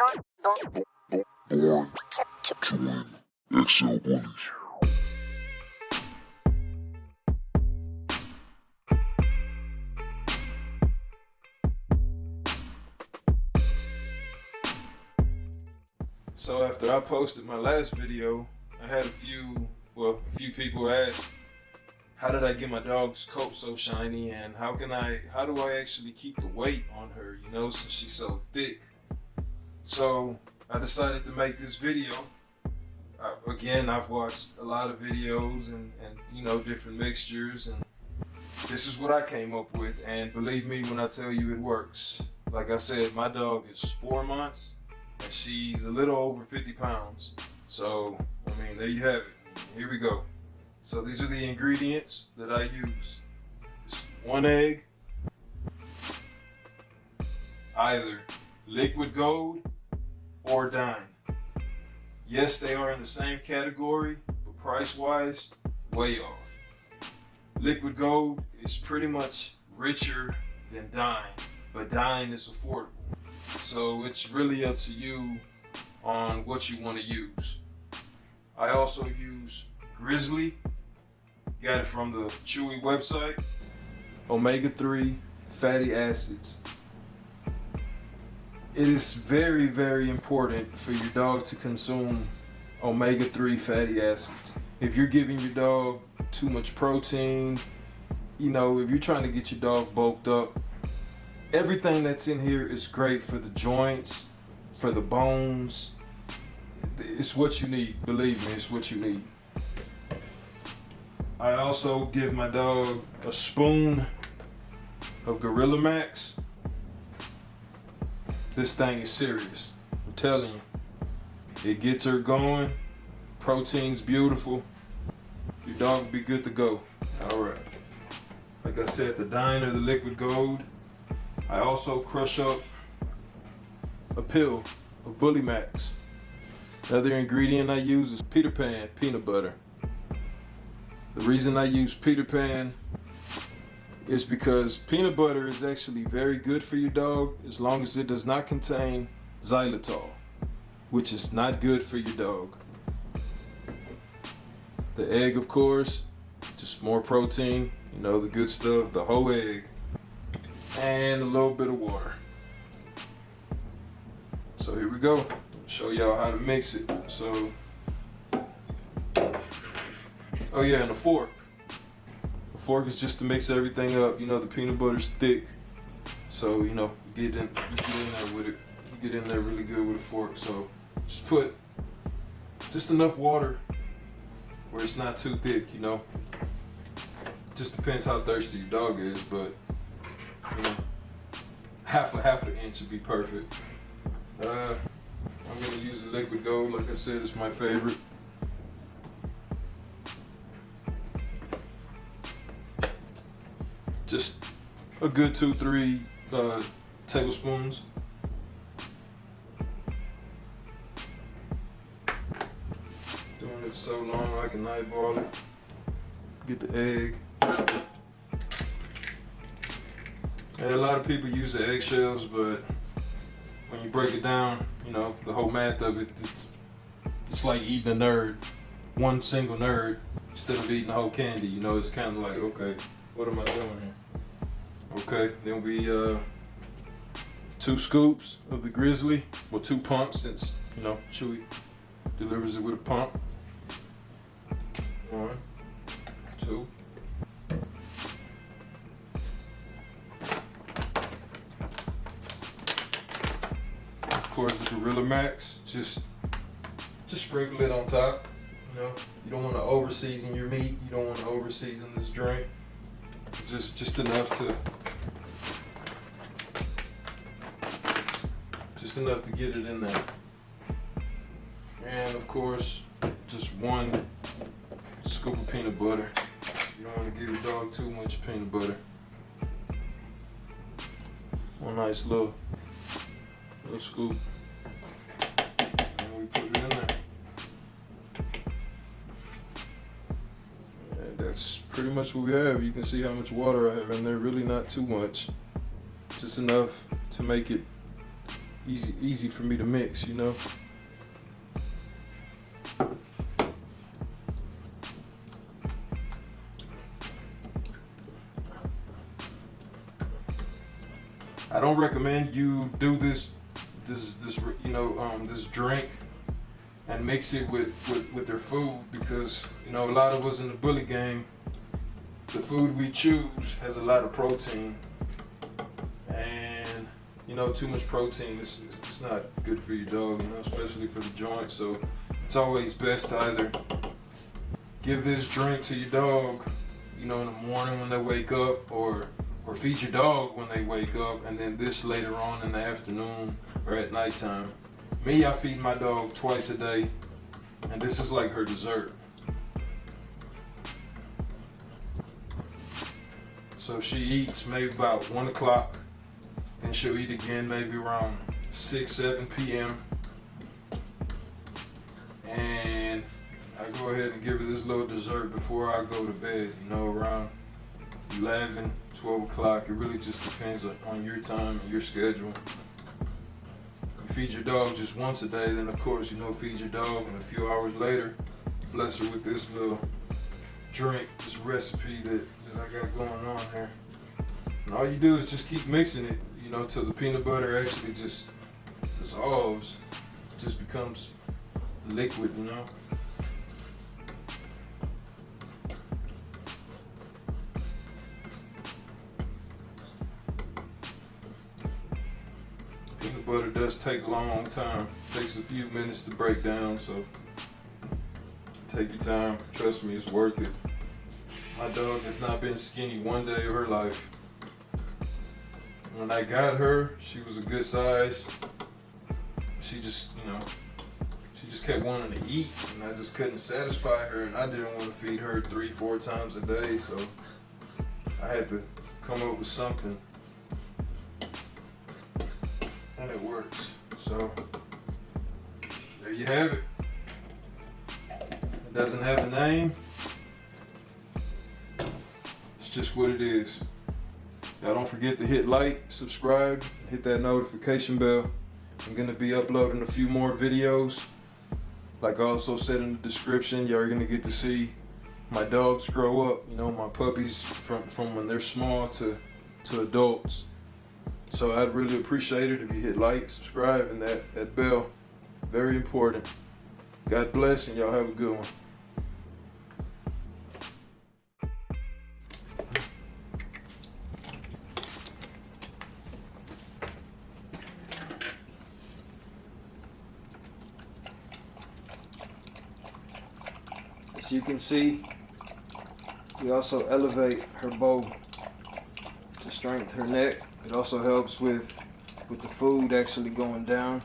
Born to win. XL Bullies. So after I posted my last video, I had a few people ask, how did I get my dog's coat so shiny, and how do I actually keep the weight on her, you know, since she's so thick. So I decided to make this video. Again, I've watched a lot of videos and you know, different mixtures, and this is what I came up with, and believe me when I tell you it works. Like I said, my dog is 4 months and she's a little over 50 pounds. So, I mean, there you have it. Here we go. So these are the ingredients that I use. It's 1 egg, either liquid gold or dime. Yes, they are in the same category, but price-wise, way off. Liquid gold is pretty much richer than dime, but dime is affordable. So it's really up to you on what you want to use. I also use Grizzly. Got it from the Chewy website. Omega-3 fatty acids. It is very, very important for your dog to consume omega-3 fatty acids. If you're giving your dog too much protein, you know, if you're trying to get your dog bulked up, everything that's in here is great for the joints, for the bones. It's what you need. Believe me, it's what you need. I also give my dog a spoon of BULLYMAX. This thing is serious. I'm telling you. It gets her going. Protein's beautiful. Your dog will be good to go. Alright. Like I said, the dime or the liquid gold. I also crush up a pill of BULLYMAX. Another ingredient I use is Peter Pan peanut butter. The reason I use Peter Pan is because peanut butter is actually very good for your dog as long as it does not contain xylitol, which is not good for your dog. The egg, of course, just more protein, you know, the good stuff, the whole egg. And a little bit of water. So here we go. I'll show y'all how to mix it. So, oh yeah, and a fork. The fork is just to mix everything up. You know, the peanut butter's thick, so you know, you get in there with it. You get in there really good with a fork. So just put just enough water where it's not too thick. You know, just depends how thirsty your dog is, but. You know, half an inch would be perfect. I'm gonna use the liquid gold. Like I said, it's my favorite. Just a good 2-3 tablespoons. Doing it so long I can eyeball it. Get the egg. And a lot of people use the eggshells, but when you break it down, you know, the whole math of it, it's like eating a nerd, one single nerd, instead of eating the whole candy. You know, it's kind of like, okay, what am I doing here? Okay, then we 2 scoops of the Grizzly, well 2 pumps, since you know Chewy delivers it with a pump. 1, 2. Of course, the BULLYMAX, just sprinkle it on top. You know, you don't want to over season your meat. You don't want to over season this drink. Just enough to get it in there. And of course, just 1 scoop of peanut butter. You don't want to give your dog too much peanut butter. One nice little scoop, and we put it in there. And that's pretty much what we have. You can see how much water I have in there. Really not too much, just enough to make it easy for me to mix, you know. I don't recommend you do this you know, this drink and mix it with their food, because you know a lot of us in the bully game, the food we choose has a lot of protein, and you know too much protein is it's not good for your dog, you know, especially for the joint. So it's always best to either give this drink to your dog, you know, in the morning when they wake up, or feed your dog when they wake up, and then this later on in the afternoon or at nighttime. Me, I feed my dog twice a day, and this is like her dessert. So she eats maybe about 1 o'clock, then she'll eat again maybe around 6-7 p.m. And I go ahead and give her this little dessert before I go to bed, you know, around 11, 12 o'clock. It really just depends on your time and your schedule. You feed your dog just once a day, then of course, you know, feed your dog, and a few hours later, bless her with this little drink, this recipe that I got going on here. And all you do is just keep mixing it, you know, till the peanut butter actually just dissolves, just becomes liquid, you know. Peanut butter does take a long time. It takes a few minutes to break down, so take your time. Trust me, it's worth it. My dog has not been skinny one day of her life. When I got her, she was a good size. She just, you know, she just kept wanting to eat, and I just couldn't satisfy her, and I didn't want to feed her 3-4 times a day, so I had to come up with something. And it works. So there you have it. It doesn't have a name. It's just what it is. Y'all don't forget to hit like, subscribe, hit that notification bell. I'm gonna be uploading a few more videos. Like I also said in the description, y'all are gonna get to see my dogs grow up, you know, my puppies from when they're small to adults. So I'd really appreciate it if you hit like, subscribe, and that bell. Very important. God bless, and y'all have a good one. As you can see, we also elevate her bow to strengthen her neck. It also helps with the food actually going down.